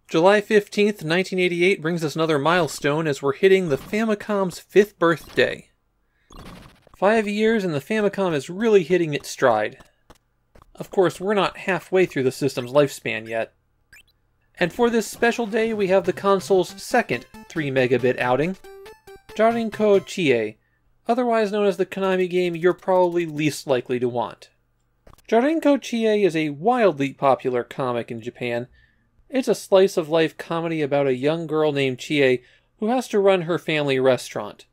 July 15th, 1988 brings us another milestone as we're hitting the Famicom's 5th birthday. 5 years and the Famicom is really hitting its stride. Of course, we're not halfway through the system's lifespan yet. And for this special day, we have the console's second 3 megabit outing, Jarin-ko Chie, otherwise known as the Konami game you're probably least likely to want. Jarin-ko Chie is a wildly popular comic in Japan. It's a slice-of-life comedy about a young girl named Chie who has to run her family restaurant.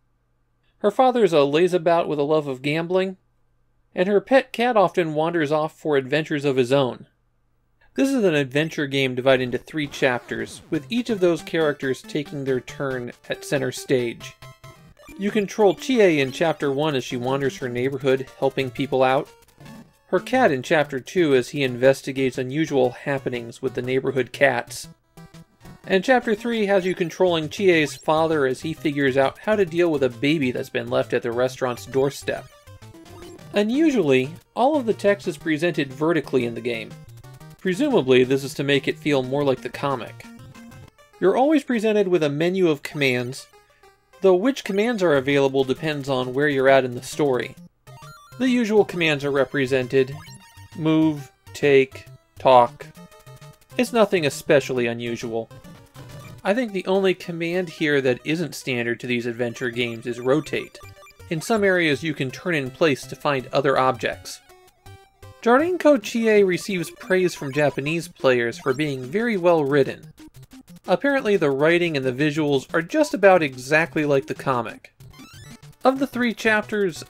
Her father's a lazabout with a love of gambling, and her pet cat often wanders off for adventures of his own. This is an adventure game divided into 3 chapters, with each of those characters taking their turn at center stage. You control Chie in Chapter 1 as she wanders her neighborhood, helping people out. Her cat in Chapter 2 as he investigates unusual happenings with the neighborhood cats. And Chapter 3 has you controlling Chie's father as he figures out how to deal with a baby that's been left at the restaurant's doorstep. Unusually, all of the text is presented vertically in the game. Presumably, this is to make it feel more like the comic. You're always presented with a menu of commands, though which commands are available depends on where you're at in the story. The usual commands are represented: move, take, talk. It's nothing especially unusual. I think the only command here that isn't standard to these adventure games is rotate. In some areas you can turn in place to find other objects. Jarin-ko Chie receives praise from Japanese players for being very well written. Apparently the writing and the visuals are just about exactly like the comic. Of the 3 chapters,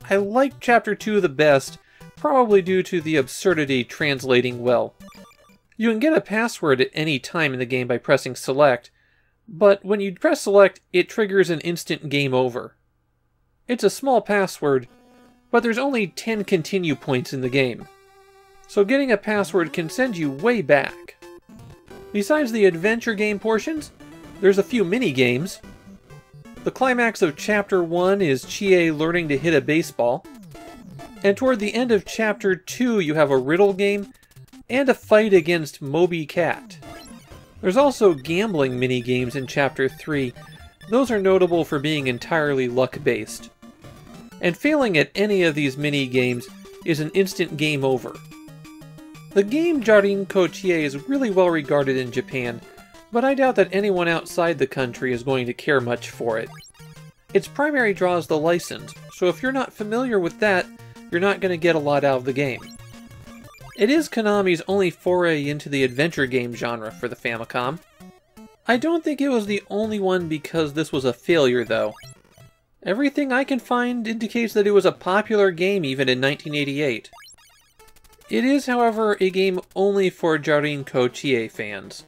I like Chapter 2 the best, probably due to the absurdity translating well. You can get a password at any time in the game by pressing select, but when you press select, it triggers an instant game over. It's a small password, but there's only 10 continue points in the game, so getting a password can send you way back. Besides the adventure game portions, there's a few mini-games. The climax of Chapter 1 is Chie learning to hit a baseball, and toward the end of Chapter 2 you have a riddle game and a fight against Moby Cat. There's also gambling mini-games in Chapter 3. Those are notable for being entirely luck-based. And failing at any of these mini-games is an instant game over. The game Jarin-ko Chie is really well regarded in Japan, but I doubt that anyone outside the country is going to care much for it. Its primary draw is the license, so if you're not familiar with that, you're not going to get a lot out of the game. It is Konami's only foray into the adventure game genre for the Famicom. I don't think it was the only one because this was a failure though. Everything I can find indicates that it was a popular game even in 1988. It is, however, a game only for Jarin-ko Chie fans.